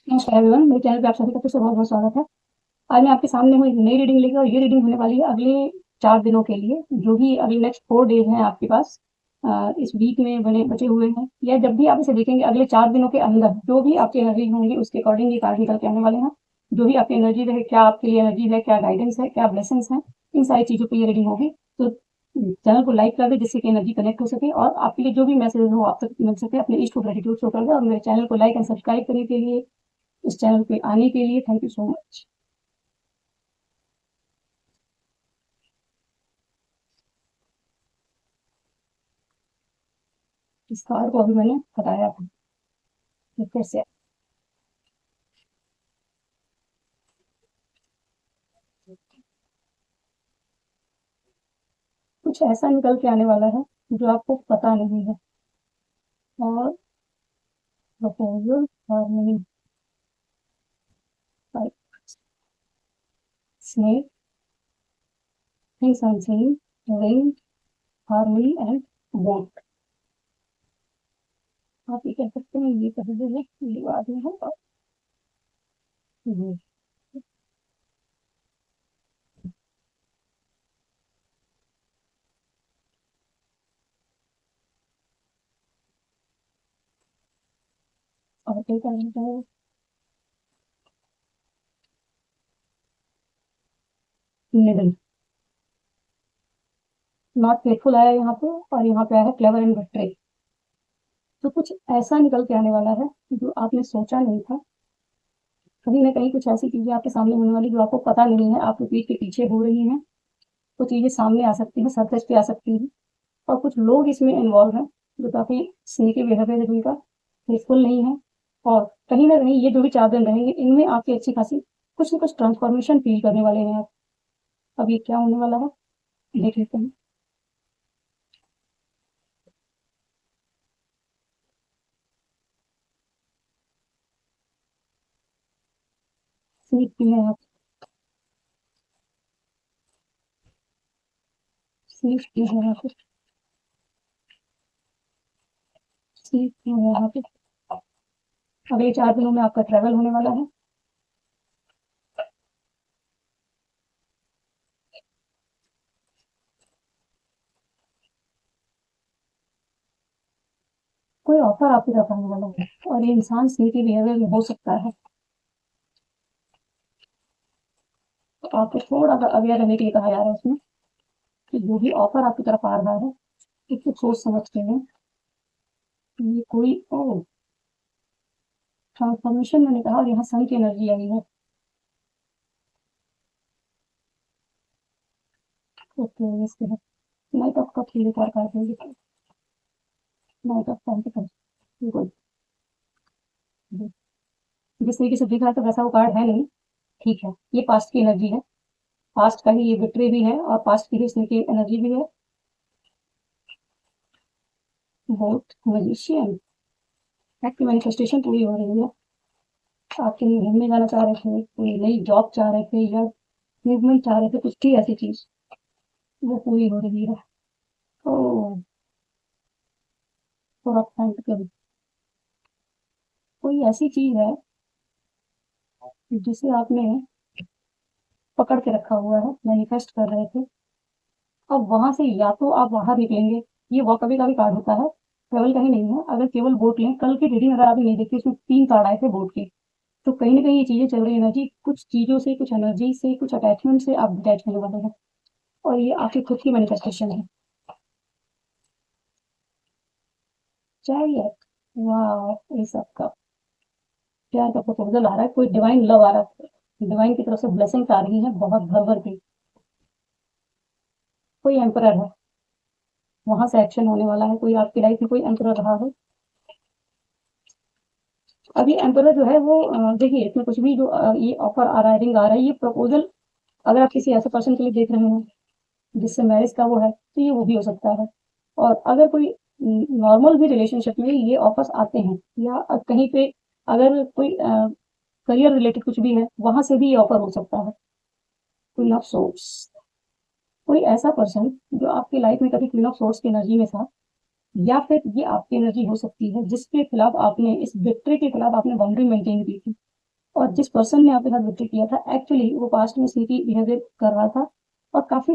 नमस्कार एवरीवन, मेरे चैनल पे आप सभी का फिर से बहुत-बहुत स्वागत है। आज मैं आपके सामने हूँ एक नई रीडिंग लेकर और ये रीडिंग होने वाली है अगले 4 दिनों के लिए, जो भी अगले नेक्स्ट 4 डेज़ हैं आपके पास इस वीक में बने बचे हुए हैं या जब भी आप इसे देखेंगे अगले 4 दिनों के अंदर जो भी आपकी एनर्जी होंगी उसके अकॉर्डिंग ये कार्ड निकल के आने वाले हैं। जो भी आपकी एनर्जी रहे, क्या आपके लिए एनर्जी है, क्या गाइडेंस है, क्या ब्लेसिंग्स हैं, इन सारी चीज़ों पे ये रीडिंग होगी। तो चैनल को लाइक कर दें जिससे कि एनर्जी कनेक्ट हो सके और आपके लिए जो भी मैसेज हो आप तक मिल सके। अपने इष्ट को ग्रेटिट्यूड शो कर दें और मेरे चैनल को लाइक एंड सब्सक्राइब करने के लिए, इस चैनल पे आने के लिए थैंक यू सो मच। इस कार्ड को अभी मैंने हटाया था, ये फिर से कुछ ऐसा निकल के आने वाला है जो आपको पता नहीं है। और proposal harmony, snake, things unseen, ring, harmony and boat. आप ये कह सकते हैं ये पहले है, ये बाद में है और ये और क्या करना है। निडल, नॉट फेथफुल आया यहाँ पे और यहाँ पे आया है क्लेवर एंड बट्रे। तो कुछ ऐसा निकल के आने वाला है जो आपने सोचा नहीं था। कहीं ना कहीं कुछ ऐसी चीजें आपके सामने होने वाली जो आपको पता नहीं है, आपके पीठ के पीछे हो रही हैं। वो चीजें सामने आ सकती हैं, सरफेस पे आ सकती हैं और कुछ लोग इसमें इन्वॉल्व हैं जो काफी स्नेकी बिहेवियर है जिनका, फेथफुल नहीं है। और कहीं ना कहीं ये जो भी 4 दिन रहेंगे इनमें आपकी अच्छी खासी कुछ ना कुछ ट्रांसफॉर्मेशन फील करने वाले हैं आप। अब ये क्या होने वाला है देख लेते हैं। स्नीक भी है आप, स्नीक भी है यहाँ पे, स्नीक भी है यहाँ पे। अगले 4 दिनों में आपका ट्रैवल होने वाला है। कोई ऑफर आपकी तरफ आने वाला है और ये इंसान स्नीकी बिहेवियर में हो सकता है। तो आपको थोड़ा सा अवेयर रहने के लिए कहा जा रहा है इसमें कि जो भी ऑफर आपकी तरफ आ रहा है इसको सोच समझ के लें। ये कोई ओ ट्रांसफॉर्मेशन मैंने कहा और यहाँ सन की एनर्जी आई है। ओके, इसके बाद नाइट ऑफ कप्स एक और कार्ड है, नाइट ऑफ पेंटिकल्स। गुड, जिस तरीके से दिख रहा था वैसा वो कार्ड है नहीं। ठीक है, ये पास्ट की एनर्जी है, पास्ट का ही ये विक्ट्री भी है और पास्ट की ही इसमें की एनर्जी भी है। बहुत मैजिशियन, आपकी मैनिफेस्टेशन पूरी हो रही है। आप कहीं घूमने जाना चाह रहे थे, कोई नई जॉब चाह रहे थे या मूवमेंट चाह रहे थे, कुछ थी ऐसी चीज वो पूरी हो रही है। ओ, फोर ऑफ पेंटिकल, कोई ऐसी चीज है जिसे आपने पकड़ के रखा हुआ है, मैनिफेस्ट कर रहे थे। अब वहां से या तो आप बाहर निकलेंगे, ये वॉक अवे का भी कार्ड होता है, ट्रेवल का ही नहीं है। अगर केवल बोट लें, कल की रीडिंग अगर आपने नहीं देखी उसमें 3 कार्ड आए थे बोट के। तो कहीं ना कहीं ये चीजें चल रही है एनर्जी, कुछ चीजों से, कुछ एनर्जी से, कुछ अटैचमेंट से आप डिटैच होने वाले हैं और ये आपकी खुद की मैनिफेस्टेशन है। चाहिए, वाह, ये सबका प्यार का प्रपोजल आ रहा है, कोई डिवाइन लव आ रहा है, डिवाइन की तरफ से ब्लेसिंग्स आ रही है बहुत भर भर के। कोई एम्परर है, वहां से एक्शन होने वाला है। कोई आपकी लाइफ में कोई एम्परर रहा है। अभी एम्परर जो है वो देखिए इसमें कुछ भी जो ये ऑफर आ रहा है, रिंग आ रहा है, ये प्रपोजल अगर आप किसी ऐसे पर्सन के लिए देख रहे हैं जिससे मैरिज का वो है तो ये वो भी हो सकता है। और अगर कोई नॉर्मल भी रिलेशनशिप में ये ऑफर्स आते हैं या कहीं पे अगर कोई करियर रिलेटेड कुछ भी है वहां से भी ये ऑफर हो सकता है। क्वीन ऑफ सोर्स, कोई ऐसा पर्सन जो आपकी लाइफ में कभी क्वीन ऑफ सोर्स की एनर्जी में था या फिर ये आपकी एनर्जी हो सकती है जिसके खिलाफ आपने, इस विक्ट्री के खिलाफ आपने बाउंड्री मेंटेन की थी। और जिस पर्सन ने आपके साथ बिट्रे किया था एक्चुअली वो पास्ट में स्नीकी बिहेवियर कर रहा था और काफ़ी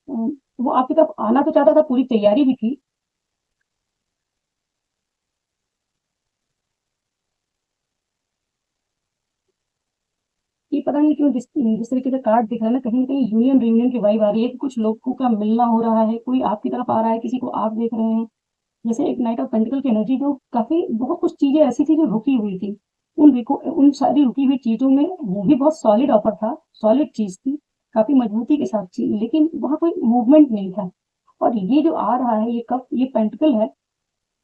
वो आपकी तरफ आना तो चाहता था, पूरी तैयारी भी थी। ये पता नहीं क्यों जिस तरीके से कार्ड दिख रहा है ना, कहीं न कहीं यूनियन रियूनियन की वाइब आ रही है कि कुछ लोगों का मिलना हो रहा है, कोई आपकी तरफ आ रहा है, किसी को आप देख रहे हैं। जैसे एक नाइट ऑफ पेंटिकल की एनर्जी जो काफ़ी बहुत कुछ चीज़ें ऐसी थी जो रुकी हुई थी। उन सारी रुकी हुई चीज़ों में वो भी बहुत सॉलिड ऑफर था, सॉलिड चीज़ थी, काफ़ी मजबूती के साथ थी, लेकिन वहाँ कोई मूवमेंट नहीं था। और ये जो आ रहा है, ये कप, ये पेंटिकल है,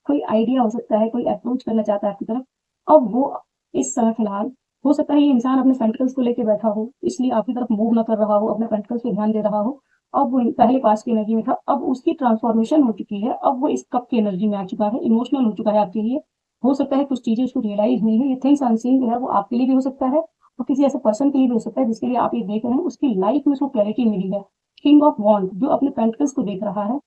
कोई आइडिया हो सकता है, कोई अप्रोच करना चाहता है आपकी तरफ। अब वो इस समय फिलहाल हो सकता है ये इंसान अपने पेंटिकल्स को लेके बैठा हो, इसलिए आपकी तरफ मूव ना कर रहा हो, अपने पेंटिकल्स पे ध्यान दे रहा हो। अब वो पहले पास की एनर्जी में था, अब उसकी ट्रांसफॉर्मेशन हो चुकी है, अब वो इस कप की एनर्जी में आ चुका है, इमोशनल हो चुका है आपके लिए। हो सकता है कुछ चीजें उसको रियलाइज हुई है, ये थिंग्स अनसीन जो है वो आपके लिए भी हो सकता है और किसी ऐसे पर्सन के लिए भी हो सकता है जिसके लिए आप ये देख रहे हैं, उसकी लाइफ में उसको क्लैरिटी मिली है। किंग ऑफ वॉन्ड जो अपने पेंटिकल्स को देख रहा है,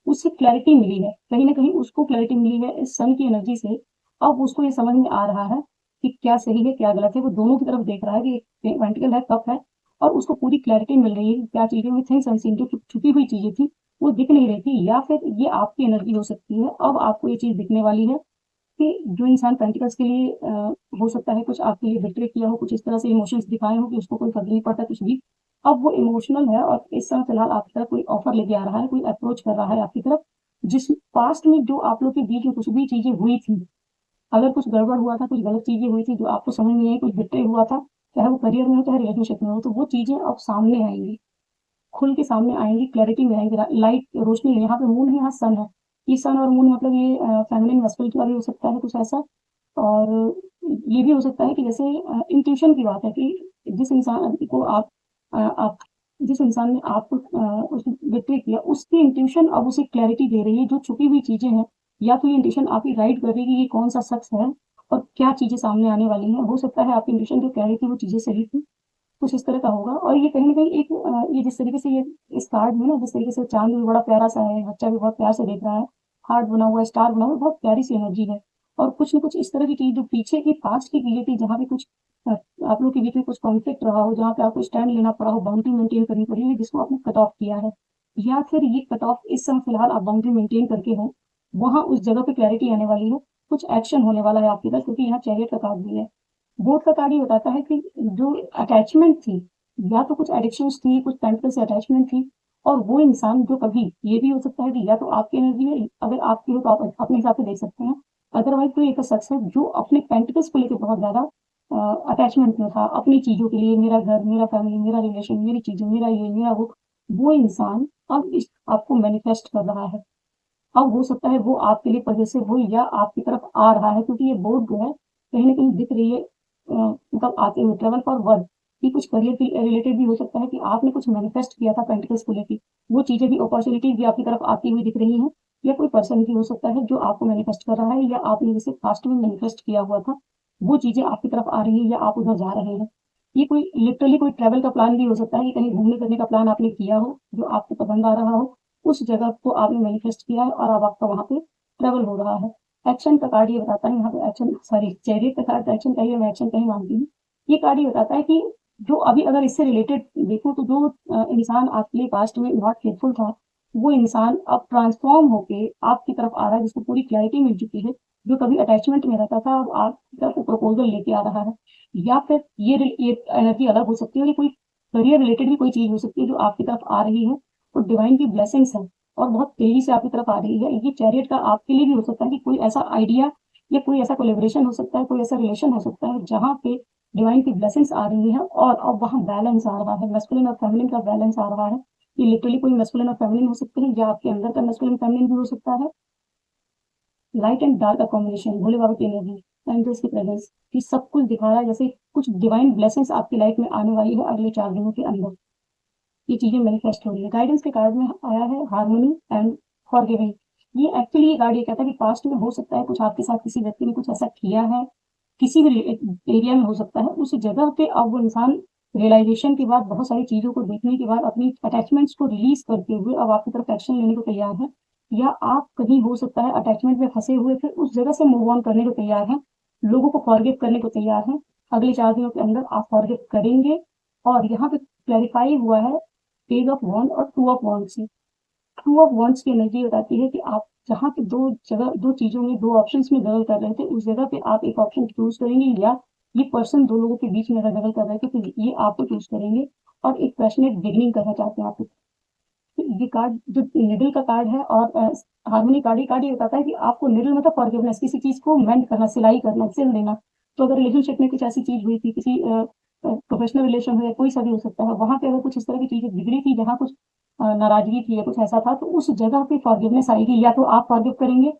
उससे क्लैरिटी मिली है, कहीं ना कहीं उसको क्लैरिटी मिली है इस सन की एनर्जी से। अब उसको ये समझ में आ रहा है कि क्या सही है क्या गलत है, वो दोनों की तरफ देख रहा है कि पेंटिकल है, कप है, और उसको पूरी क्लैरिटी मिल रही है कि क्या चीजें हुई, थिंग्स अनसीन जो छुपी हुई चीजें थी वो दिख नहीं रही थी, या फिर ये आपकी एनर्जी हो सकती है। अब आपको ये चीज दिखने वाली है कि जो इंसान पेंटिकल्स के लिए हो सकता है कुछ आपके लिए बिट्रे किया हो, कुछ इस तरह से इमोशंस दिखाए हो कि उसको कोई फर्क नहीं पड़ता कुछ भी, अब वो इमोशनल है और इस समय फिलहाल आपकी तरफ कोई ऑफर लेके आ रहा है, कोई अप्रोच कर रहा है आपकी तरफ। जिस पास्ट में जो आप लोग के बीच में कुछ भी चीजें हुई थी, अगर कुछ गड़बड़ हुआ था, कुछ गलत चीजें हुई थी जो आपको समझ नहीं आई, कुछ बिट्रे हुआ था, चाहे वो करियर में हो चाहे रिलेशनशिप में हो, तो वो चीजें अब सामने आएंगी, खुल के सामने आएंगी, क्लैरिटी में आएंगी, लाइट रोशनी है। यहाँ पे मून है, यहाँ सन है। ये सन और मून मतलब ये फेमिनिन मस्कुलिन का भी हो सकता है कुछ ऐसा। और ये भी हो सकता है कि जैसे इंट्यूशन की बात है कि जिस इंसान को आप जिस इंसान ने आपको उस व्यक्ति किया, उसकी इंट्यूशन अब उसे क्लैरिटी दे रही है जो छुपी हुई चीजें हैं, या तो ये इंट्यूशन आपकी गाइड कर रही है कि ये कौन सा शख्स है और क्या चीजें सामने आने वाली हैं। हो सकता है आपकी इंट्यूशन जो कह रही थी वो चीजें सही थी, कुछ इस तरह का होगा। और ये कहीं ना कहीं एक ये जिस तरीके से ये इस कार्ड में ना, जिस तरीके से चांद भी बड़ा प्यारा सा है, बच्चा भी बहुत प्यार से देख रहा है, हार्ट बना हुआ है, स्टार बना हुआ है, बहुत प्यारी सी एनर्जी है। और कुछ ना कुछ इस तरह की चीज जो पीछे की पास्ट की चीजें थी, जहाँ पे कुछ आप लोग के बीच में कुछ कॉन्फ्लिक्ट रहा हो, जहाँ पे आपको स्टैंड लेना पड़ा हो, बाउंड्री मेंटेन करनी पड़ी है, जिसको आपने कट ऑफ किया है, या फिर ये कट ऑफ इस समय फिलहाल आप बाउंड्री मेंटेन करके हो, वहां उस जगह पे क्लैरिटी आने वाली है, कुछ एक्शन होने वाला है आपके पास, क्योंकि यहाँ चैरियट का कार्ड भी है। बोर्ड का कार्ड ये बताता है कि जो अटैचमेंट थी, या तो कुछ एडिक्शंस थी, कुछ पेंटल से अटैचमेंट थी, और वो इंसान जो कभी, ये भी हो सकता है कि या तो आपकी एनर्जी है, अगर आपकी हो तो आप अपने हिसाब से देख सकते हैं, अदरवाइज कोई एक शख्स है जो अपने पेंटिकल्स को लेकर बहुत ज्यादा अटैचमेंट में था, अपनी चीजों के लिए, मेरा घर, मेरा फैमिली, मेरा रिलेशन, मेरी चीजें, मेरा ये, मेरा वो इंसान अब इस आपको मैनिफेस्ट कर रहा है। अब हो सकता है वो आपके लिए पजेसिव हो या आपकी तरफ आ रहा है, क्योंकि ये बोर्ड जो है कहीं ना कहीं दिख रही है, मतलब आते हुए ट्रेवल फॉर वर्क, कि कुछ करियर के रिलेटेड भी हो सकता है कि आपने कुछ मैनिफेस्ट किया था पेंटिकल्स को लेकर, वो चीजें भी, अपॉर्चुनिटीज भी आपकी तरफ आती हुई दिख रही हैं। या कोई पर्सन भी हो सकता है जो आपको मैनिफेस्ट कर रहा है, या आपने जैसे पास्ट में मैनिफेस्ट किया हुआ था, वो चीजें आपकी तरफ आ रही है या आप उधर जा रहे हैं। ये कोई लिटरली कोई ट्रेवल का प्लान भी हो सकता है कि कहीं घूमने करने का प्लान आपने किया हो जो आपको पसंद आ रहा हो, उस जगह को आपने मैनिफेस्ट किया है और अब आपका वहां पे ट्रेवल हो रहा है। एक्शन का कार्ड ये बताता है यहाँ पे, एक्शन सॉरी चैरियट का कार्ड एक्शन का ही है, मैं एक्शन का ही मानती हूँ। ये कार्ड ये बताता है कि जो अभी अगर इससे रिलेटेड देखो तो जो इंसान आपके लिए पास्ट में नॉट फेथफुल था, वो इंसान अब ट्रांसफॉर्म होके आपकी तरफ आ रहा है, जिसको पूरी क्लैरिटी मिल चुकी है। जो कभी अटैचमेंट में रहता था अब आपकी तरफ प्रपोजल लेके आ रहा है। या फिर ये एनर्जी अलग हो सकती है, और ये कोई करियर रिलेटेड भी कोई चीज हो सकती है जो आपकी तरफ आ रही है, तो डिवाइन की ब्लेसिंग्स है और बहुत तेजी से आपकी तरफ आ रही है। ये चैरियट का आपके लिए भी हो सकता है कि कोई ऐसा आइडिया या कोई ऐसा कोलेब्रेशन हो सकता है, कोई ऐसा रिलेशन हो सकता है जहाँ पे डिवाइन की ब्लेसिंग्स आ रही है और अब वहाँ बैलेंस आ रहा है, मैस्कुलिन और फेमिनिन का बैलेंस आ रहा है। ये लिटरली कोई मैस्कुलिन और फेमिनिन हो सकते हैं, या आपके अंदर का मैस्कुलिन फेमिनिन भी हो सकता है। लाइट एंड डार्क का कॉम्बिनेशन, भोले बाबा की एनर्जी, एंजल्स की प्रेजेंस, ये सब कुछ दिखा रहा है जैसे कुछ डिवाइन ब्लेसिंग्स आपकी लाइफ में आने वाली है अगले 4 दिनों के अंदर। ये चीजें मैनिफेस्ट हो रही है। गाइडेंस के कार्ड में आया है हार्मनी एंड फॉरगिविंग। ये एक्चुअली ये कार्ड ये कहता है कि पास्ट में हो सकता है कुछ आपके साथ किसी व्यक्ति ने कुछ ऐसा किया है, किसी भी एरिया में हो सकता है, उस जगह पे अब वो इंसान रियलाइजेशन के बाद, बहुत सारी चीजों को देखने के बाद, अपनी अटैचमेंट्स को रिलीज करते हुए अब आपकी तरफ एक्शन लेने को तैयार है। या आप कहीं हो सकता है अटैचमेंट में फंसे हुए फिर उस जगह से मूव ऑन करने को तैयार हैं, लोगों को फॉरगिव करने को तैयार हैं। अगले 4 दिनों के अंदर आप फॉरगिव करेंगे। और यहाँ पे क्लैरिफाई हुआ है पेज ऑफ वॉन्ड और टू ऑफ वॉन्ड से। टू ऑफ वॉन्ड्स की एनर्जी बताती है कि आप जहाँ पे दो चीजों में, दो ऑप्शंस में गगल कर रहे थे, उस जगह पे आप एक ऑप्शन चूज करेंगे, या ये पर्सन दो लोगों के बीच में अगर गगल कर रहे थे तो ये आपको चूज करेंगे और एक पैशनेट बिगनिंग करना चाहते हैं आप। ये कार्ड जो निडल का कार्ड है और हार्मोनी कार्ड, ये बताता है कि आपको निडल मतलब फॉरगिवनेस, किसी चीज को मेंड करना, सिलाई करना, सिल देना। तो अगर रिलेशनशिप में कुछ ऐसी चीज हुई थी, किसी प्रोफेशनल रिलेशन हो या कोई सा भी हो सकता है, वहां पे अगर कुछ इस तरह की चीजें बिगड़ी थी, जहाँ कुछ नाराजगी थी या कुछ ऐसा था, तो उस जगह पे फॉरगिवनेस आएगी। या तो आप फॉरगिव करेंगे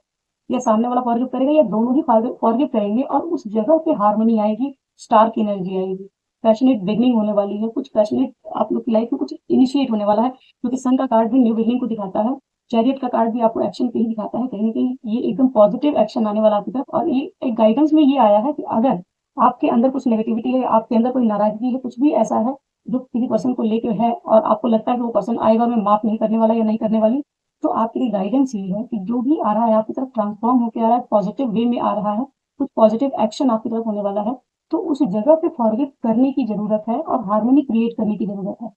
या सामने वाला फॉरगिव करेगा, या दोनों ही फॉरगिव करेंगे, और उस जगह पे हार्मनी आएगी, स्टार की एनर्जी आएगी, पैशनेट बिगनिंग होने वाली है, कुछ पैशनेट आप लोग की लाइफ में कुछ इनिशिएट होने वाला है। क्योंकि सन का कार्ड भी न्यू बिगनिंग को दिखाता है, चैरियट का कार्ड भी आपको एक्शन पे ही दिखाता है, कहीं ना कहीं ये एकदम पॉजिटिव एक्शन आने वाला आपकी तरफ। और ये एक गाइडेंस में ये आया है कि अगर आपके अंदर कुछ नेगेटिविटी है, आपके अंदर कोई नाराजगी है, कुछ भी ऐसा है जो किसी पर्सन को लेकर है, और आपको लगता है कि वो पर्सन आएगा और मैं माफ नहीं करने वाला या नहीं करने वाली, तो आपके लिए गाइडेंस ये है कि जो भी आ रहा है आपकी तरफ ट्रांसफॉर्म होकर आ रहा है, पॉजिटिव वे में आ रहा है, कुछ पॉजिटिव एक्शन आपकी तरफ होने वाला है। तो उस जगह पे फॉरगिव करने की जरूरत है और हार्मनी क्रिएट करने की जरूरत है।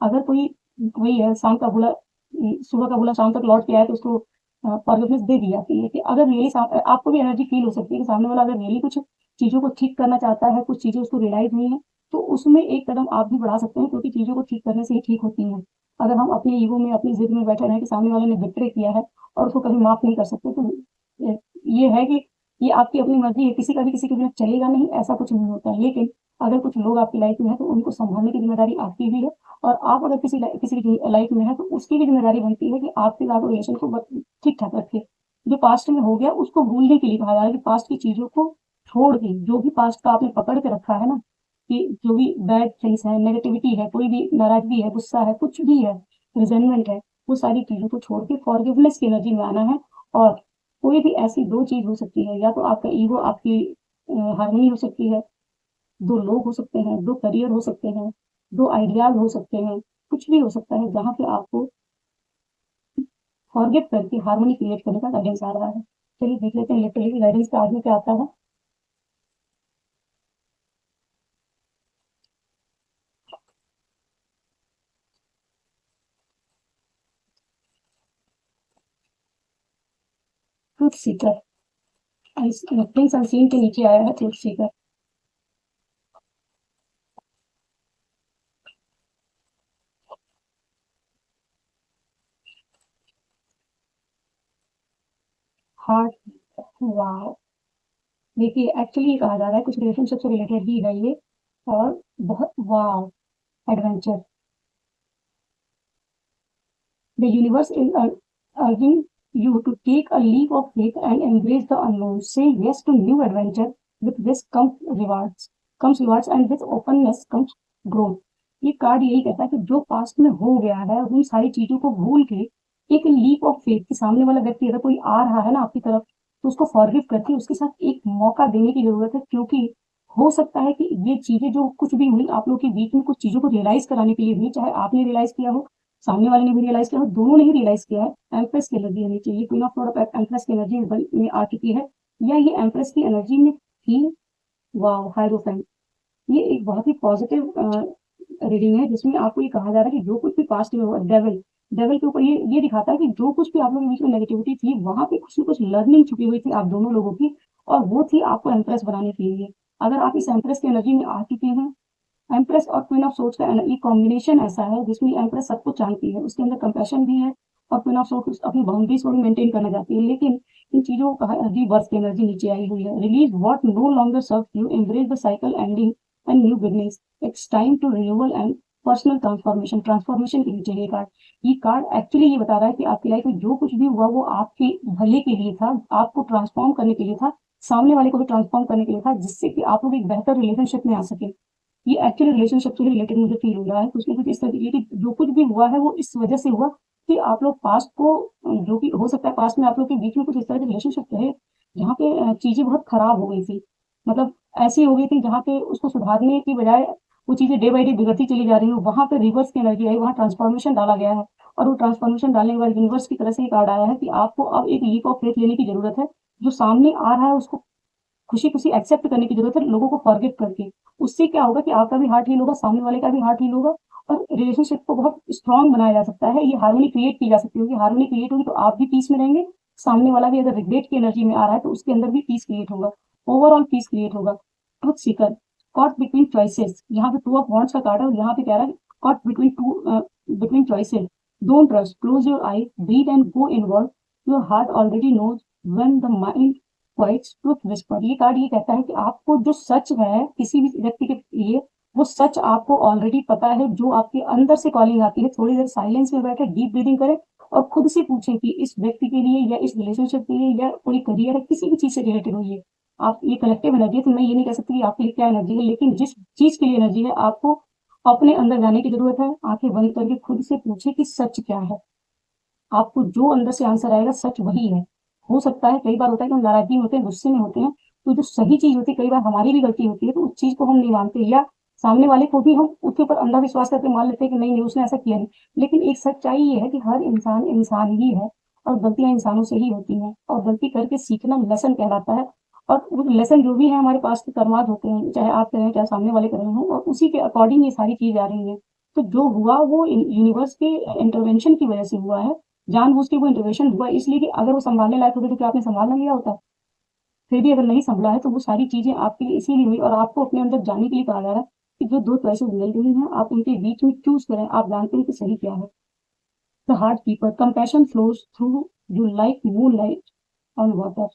अगर कोई वही है, शाम का बुला सुबह का बुला शाम तक लौट के आए, तो उसको फॉरगिवनेस दे दी जाती है। कि अगर रियली आपको भी एनर्जी फील हो सकती है कि सामने वाला अगर रियली कुछ चीजों को ठीक करना चाहता है, कुछ चीजें उसको रियलाइज हुई है, तो उसमें एक कदम आप भी बढ़ा सकते हैं, क्योंकि चीजों को ठीक करने से ही ठीक होती हैं। अगर हम अपने ईगो में, अपनी जिद में बैठे रहे कि सामने वाले ने बिट्रे किया है और उसको कभी माफ नहीं कर सकते, तो ये है कि ये आपकी अपनी मर्जी है, किसी का भी किसी के बिना चलेगा नहीं, ऐसा कुछ नहीं होता है। लेकिन अगर कुछ लोग आपकी लाइफ में है तो उनको संभालने की जिम्मेदारी आपकी भी है। और आप अगर किसी की लाइफ में है तो उसकी भी जिम्मेदारी बनती है कि आपके साथ रिलेशन को ठीक ठाक रखे। जो पास्ट में हो गया उसको भूलने के लिए कहा जा रहा है, कि पास्ट की चीजों को छोड़ के, जो भी पास्ट का आपने पकड़ के रखा है ना, कि जो भी बैड थिंग्स है, नेगेटिविटी है, कोई भी नाराजगी है, गुस्सा है, कुछ भी है, रिजेंटमेंट है, वो सारी चीजों को छोड़ के फॉरगिवनेस की एनर्जी में आना है। और कोई भी ऐसी दो चीज हो सकती है, या तो आपका ईगो, आपकी हार्मनी हो सकती है, दो लोग हो सकते हैं, दो करियर हो सकते हैं, दो आइडियाज हो सकते हैं, कुछ भी हो सकता है जहाँ पे आपको फॉरगिव करके हार्मनी क्रिएट करने का गाइडेंस आ रहा है। चलिए देख लेते हैं लिटरली गाइडेंस का आगे क्या आता है। ट्रूथ सीकर, प्रिंस अनसीन के नीचे आया है ट्रूथ सीकर। हार्ट, वाह। देखिए एक्चुअली कहा जा रहा है, कुछ रिलेशनशिप से रिलेटेड ही है ये, और बहुत वाह, adventure. The universe is urging you to take a leap of faith and embrace the unknown. Say yes to new adventure. With risk comes rewards, and with openness comes growth. ये card यही कहता है कि जो past में हो गया है उन सारी चीजों को भूल के एक लीप ऑफ फेथ, कि सामने वाला व्यक्ति अगर कोई आ रहा है ना आपकी तरफ, तो उसको फॉरगिव करके उसके साथ एक मौका देने की जरूरत है। क्योंकि हो सकता है कि ये चीजें जो कुछ भी हुई आप लोग के बीच में, कुछ चीजों को रियलाइज कराने के लिए हुई, चाहे आपने रियलाइज किया हो, सामने वाले ने भी रियलाइज किया हो, दोनों ने ही रियलाइज किया है। एम्प्रेस की एनर्जी होनी चाहिए, क्वीन ऑफ स्वॉर्ड एम्प्रेस की एनर्जी में आ चुकी है, या ये एम्प्रेस की एनर्जी में थी। वाह, हायरोफेंट। ये एक बहुत ही पॉजिटिव रीडिंग है, जिसमें आपको ये कहा जा रहा है कि जो कुछ भी पास्ट में हुआ, डेविल, डेविल के ऊपर ये दिखाता है कि जो कुछ भी आप लोगों के बीच में नेगेटिविटी थी, वहां पे कुछ ना कुछ लर्निंग छुपी हुई थी आप दोनों लोगों की, और वो थी आपको एम्प्रेस बनाने के लिए। अगर आप इस एम्प्रेस की एनर्जी में आ चुके हैं, एम्प्रेस और क्वीन ऑफ सोर्ड्स का ये कॉम्बिनेशन ऐसा है जिसमें एम्प्रेस सब कुछ जानती है, उसके अंदर कंपैशन भी है, और क्वीन ऑफ सोर्ड्स अपनी बाउंड्रीज को भी मेंटेन करना चाहती है। लेकिन इन चीजों को कहा रीबर्थ की एनर्जी नीचे आई हुई है। Release what no longer serves you, embrace the cycle ending and new beginnings, it's time to renewal and personal transformation. Transformation के नीचे ये कार्ड एक्चुअली ये बता रहा है कि आपकी लाइफ में जो कुछ भी हुआ वो आपके भले के लिए था, आपको ट्रांसफॉर्म करने के लिए था, सामने वाले को भी ट्रांसफॉर्म करने के लिए था, जिससे कि आप लोग एक बेहतर रिलेशनशिप में आ सके। ये एक्चुअली रिलेशनशिप से रिलेटेड मुझे फील हो रहा है, कुछ ना कुछ इस तरीके की जो कुछ भी हुआ है वो इस वजह से हुआ कि आप लोग पास्ट को, जो कि हो सकता है पास्ट में आप लोग के बीच में कुछ इस तरह के रिलेशनशिप रहे जहाँ पे चीजें बहुत खराब हो गई थी, मतलब ऐसी हो गई थी जहाँ पे उसको सुधारने की बजाय वो चीजें डे बाई डे बिगड़ती चली जा रही हो, वहां पे रिवर्स की एनर्जी आई, वहां ट्रांसफॉर्मेशन डाला गया है। और वो ट्रांसफॉर्मेशन डालने के बाद यूनिवर्स की तरफ से ये कार्ड आया है कि आपको अब एक लीप ऑफ फेथ लेने की जरूरत है। जो सामने आ रहा है उसको खुशी खुशी एक्सेप्ट करने की जरूरत है, लोगों को फॉरगिव करके। उससे क्या होगा कि आपका भी हार्ट हील होगा, सामने वाले का भी हार्ट हील होगा, और रिलेशनशिप को बहुत स्ट्रांग बनाया जा सकता है। ये हार्मनी क्रिएट की जा सकती होगी, हार्मनी क्रिएट होगी तो आप भी पीस में रहेंगे, सामने वाला भी अगर रिग्रेट की एनर्जी में आ रहा है तो उसके अंदर भी पीस क्रिएट होगा, ओवरऑल पीस क्रिएट होगा। Truth seeker, caught between choices, यहाँ पे टू ऑफ वॉन्ट्स का कार्ड है और यहाँ पे कह रहा है caught between choices, don't rush, close your eye, breathe and go inward, your heart already knows when the mind quiets truth whisper. ये कार्ड ये कहता है कि आपको जो सच है किसी भी व्यक्ति के लिए, वो सच आपको ऑलरेडी पता है। जो आपके अंदर से कॉलिंग आती है, थोड़ी देर साइलेंस में बैठे डीप ब्रीदिंग करें और खुद से पूछें कि इस व्यक्ति के लिए या इस रिलेशनशिप के लिए या कोई करियर है, किसी भी चीज से रिलेटेड हो ये आप, ये कलेक्टिव एनर्जी है, तो मैं ये नहीं कह सकती कि आपके लिए क्या एनर्जी है, लेकिन जिस चीज के लिए एनर्जी है आपको अपने अंदर जाने की जरूरत है। आंखें बंद करके खुद से पूछे कि सच क्या है। आपको जो अंदर से आंसर आएगा सच वही है। हो सकता है कई बार होता है कि हम नाराजगी में होते हैं, गुस्से में होते हैं, तो जो सही चीज होती है, कई बार हमारी भी गलती होती है, तो उस चीज को हम नहीं मानते, या सामने वाले को भी हम उसके ऊपर अंधा विश्वास करके मान लेते हैं कि नहीं नहीं उसने ऐसा किया नहीं। लेकिन एक सच्चाई ये है कि हर इंसान इंसान ही है और गलतियां इंसानों से ही होती हैं, और गलती करके सीखना लेसन कहलाता है। और वो लेसन जो भी है हमारे पास के कर्मात होते हैं, चाहे आप करें चाहे सामने वाले कर रहे हो, और उसी के अकॉर्डिंग ये सारी चीज आ रही है। तो जो हुआ वो यूनिवर्स के इंटरवेंशन की वजह से हुआ है, जानबूझ के वो इंटरवेंशन हुआ इसलिए कि अगर वो संभालने लायक होते तो क्या आपने संभाल ना लिया होता। फिर भी अगर नहीं संभला है तो वो सारी चीजें आपके लिए इसीलिए हुई, और आपको अपने अंदर जानने के लिए कहा जा रहा है कि जो दो चॉइसेस मिल रही हैं आप उनके बीच में चूज करें, आप जानते हैं कि सही क्या है। The heart keeper, compassion flows through you like moon light on water,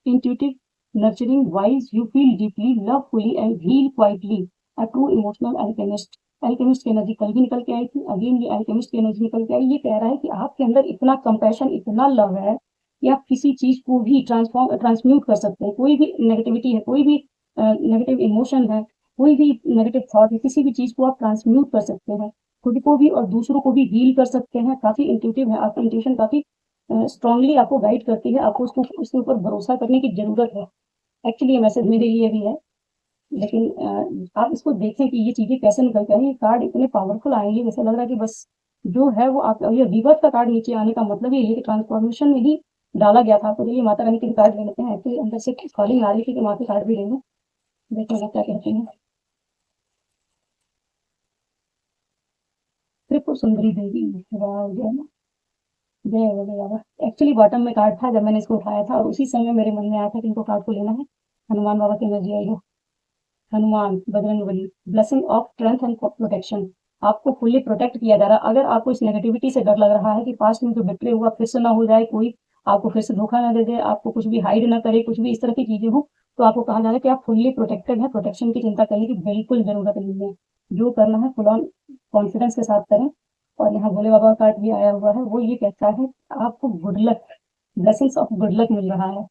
intuitive, nurturing, wise, you feel deeply, love fully and heal quietly. A true emotional alchemist. Alchemist की एनर्जी कल भी निकल के आई थी, अगेन ये अल्केमिस्ट की energy निकल के आई। ये कह रहा है कि आपके अंदर इतना कंपैशन, इतना लव है कि आप किसी चीज को भी ट्रांसम्यूट कर सकते हैं। कोई भी नेगेटिविटी है, कोई भी नेगेटिव इमोशन है, कोई भी नेगेटिव थॉट है, किसी भी चीज को आप ट्रांसम्यूट कर सकते हैं, खुद को भी और दूसरों को भी हील कर सकते हैं। काफी इंट्यूटिव है, आपकी इंट्यूशन काफी स्ट्रांगली आपको गाइड करती है, आपको उसको उसके ऊपर भरोसा करने की जरूरत है। एक्चुअली ये मैसेज मेरे लिए भी है, लेकिन आप इसको देखें कि ये चीजें कैसे निकल के आई। ये कार्ड इतने पावरफुल आएंगे, जैसे लग रहा है कि बस जो है वो आप, ये रिवर्स का कार्ड नीचे आने का मतलब ये है कि ट्रांसफॉर्मेशन में ही डाला गया था। तो चलिए माता रानी के कार्ड ले लेते हैं, एक्चुअली अंदर से कॉलिंग आ रही थी कि माँ के कार्ड भी लेंगे, देखिए क्या कहते हैं। त्रिपुर सुंदरी देवी, जय हो जय बाबा। एक्चुअली बॉटम में कार्ड था जब मैंने इसको उठाया था, और उसी समय मेरे मन में आया था कि इनको कार्ड को लेना है। हनुमान बाबा की एनर्जी आई है, Hanuman Bajrangbali, blessing of strength and protection. आपको फुल्ली प्रोटेक्ट किया जा रहा है। अगर आपको इस नेगेटिविटी से डर लग रहा है कि पास्ट में जो बिट्रे हुआ फिर से ना हो जाए, कोई आपको फिर से धोखा ना दे दे, आपको कुछ भी हाइड ना करे, कुछ भी इस तरह की चीजें हो, तो आपको कहा जा रहा है कि आप फुल्ली प्रोटेक्टेड है। प्रोटेक्शन की चिंता करने की बिल्कुल जरूरत नहीं है, जो करना है फुल ऑन कॉन्फिडेंस के साथ करें। और यहाँ भोले बाबा का कार्ड भी आया हुआ है, वो ये कहता है आपको good luck, blessings of good luck मिल रहा है,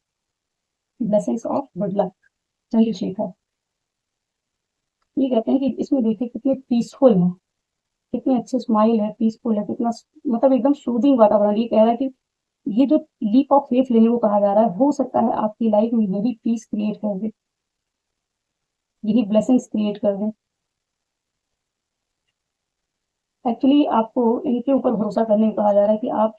blessings of good luck. Chandrashekhar, ये कहते हैं कि इसमें देखिए कितने पीसफुल है, कितने अच्छे स्माइल है, पीसफुल है, कितना मतलब एकदम सूदिंग वातावरण। ये कह रहा है कि ये जो लीप ऑफ फेथ लेने को कहा जा रहा है, हो सकता है आपकी लाइफ में यही पीस क्रिएट कर दे, यही ब्लेसिंग्स क्रिएट कर दे। एक्चुअली आपको इनके ऊपर भरोसा करने को कहा जा रहा है कि आप,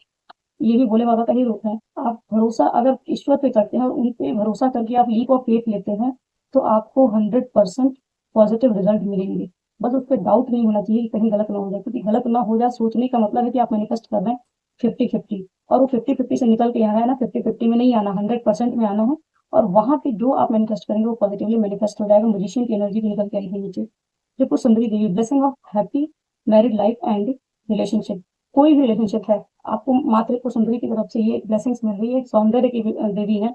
ये भी भोले बाबा का ही रूप है, आप भरोसा अगर ईश्वर पे करते हैं और उन पे भरोसा करके आप लीप ऑफ फेथ लेते हैं, तो आपको 100% पॉजिटिव रिजल्ट मिलेंगे। बस उस पर डाउट नहीं होना चाहिए कि कहीं गलत ना हो जाए, क्योंकि गलत ना हो जाए सोचने का मतलब है कि आप मैनिफेस्ट कर रहे हैं 50-50, और वो 50-50 से निकल के यहाँ है ना, 50-50 में नहीं आना, 100% में आना है। और वहां पे जो आप मैनिफेस्ट करेंगे वो पॉजिटिवली मैनिफेस्ट हो जाएगा। म्यूजिशियन की एनर्जी भी निकल के आई है नीचे। Tripura Sundari Devi, blessing of happy married life and relationship. कोई भी रिलेशनशिप है, आपको माँ त्रिपुर सुंदरी की तरफ से ये ब्लेसिंग्स मिल रही है। सौंदर्य की देवी है,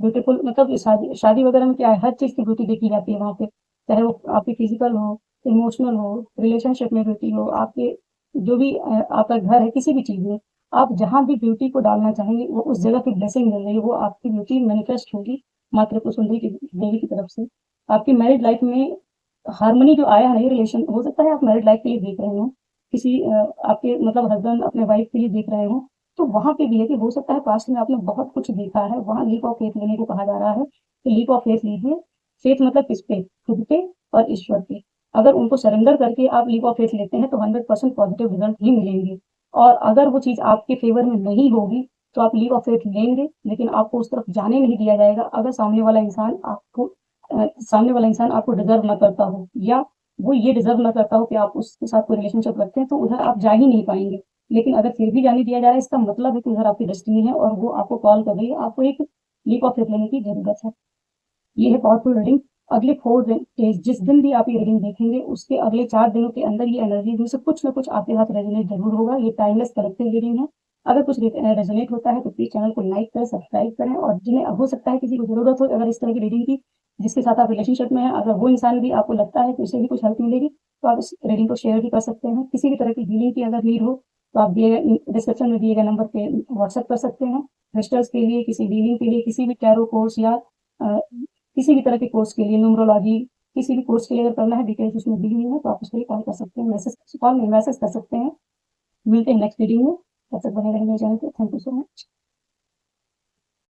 ब्यूटीफुल, मतलब शादी वगैरह में क्या है, हर चीज की ब्यूटी देखी जाती है वहां पे, चाहे वो आपकी फिजिकल हो, इमोशनल हो, रिलेशनशिप में ब्यूटी हो, आपके जो भी आपका घर है, किसी भी चीज में आप जहां भी ब्यूटी को डालना चाहेंगे वो उस जगह की ब्लेसिंग मिल रही है, वो आपकी ब्यूटी मैनिफेस्ट होगी माँ त्रिपुर सुंदरी की देवी की तरफ से। आपकी मैरिड लाइफ में हार्मनी जो आया है, रिलेशन, हो सकता है आप मैरिड लाइफ के लिए देख रहे हो, किसी आपके मतलब हस्बैंड अपने वाइफ के लिए देख रहे हो, तो वहां पे भी है कि हो सकता है पास्ट में आपने बहुत कुछ देखा है, वहां लीप ऑफ फेथ लेने को कहा जा रहा है। तो लीप ऑफ फेथ लीजिए। फेथ मतलब किस पे, खुद पे और ईश्वर पे। अगर उनको सरेंडर करके आप लीप ऑफ फेथ लेते हैं तो 100% पॉजिटिव रिजल्ट ही मिलेंगे। और अगर वो चीज आपके फेवर में नहीं होगी तो आप लीप ऑफ फेथ लेंगे, लेकिन आपको उस तरफ जाने नहीं दिया जाएगा अगर सामने वाला इंसान आपको डिजर्व ना करता हो, या वो ये डिजर्व ना करता हो कि आप उसके साथ कोई रिलेशनशिप रखते हैं, तो उधर आप जा ही नहीं पाएंगे। लेकिन अगर फिर भी जाने दिया जा रहा है, इसका मतलब है कि उधर आपकी डेस्टिनी है और वो आपको कॉल कर रही है, आपको एक लीप ऑफ फेथ लेने की जरूरत है। ये है पावरफुल रीडिंग। अगले 4 डेज, जिस दिन भी आप ये रीडिंग देखेंगे, उसके अगले 4 दिनों के अंदर ये एनर्जी में से कुछ ना कुछ आपके साथ रेजोनेट जरूर होगा। ये टाइमलेस कलेक्टिव रीडिंग है। अगर कुछ रेजोनेट होता है तो प्लीज चैनल को लाइक करें, सब्सक्राइब करें, और जिन्हें हो सकता है किसी को जरूरत हो अगर इस तरह की रीडिंग की, जिसके साथ आप रिलेशनशिप में है, अगर वो इंसान भी आपको लगता है कि उसे भी कुछ हेल्प मिलेगी, तो आप इस रीडिंग को शेयर भी कर सकते हैं। किसी भी तरह की हीलिंग की अगर नीड हो तो आप दिए डिस्क्रिप्शन में दिए गए नंबर पे व्हाट्सएप कर सकते हैं। क्रिस्टल्स के लिए, किसी हीलिंग के लिए, किसी भी टैरो कोर्स या किसी भी तरह के कोर्स के लिए, न्यूमरोलॉजी, किसी भी कोर्स के लिए अगर करना है, डिटेल्स उसमें दी हुई है, तो आप उसके लिए कॉल कर सकते हैं, मैसेज कर सकते हैं। मिलते हैं नेक्स्ट वीडियो में। तब तक बने रहेंगे चैनल पे। Thank you so much.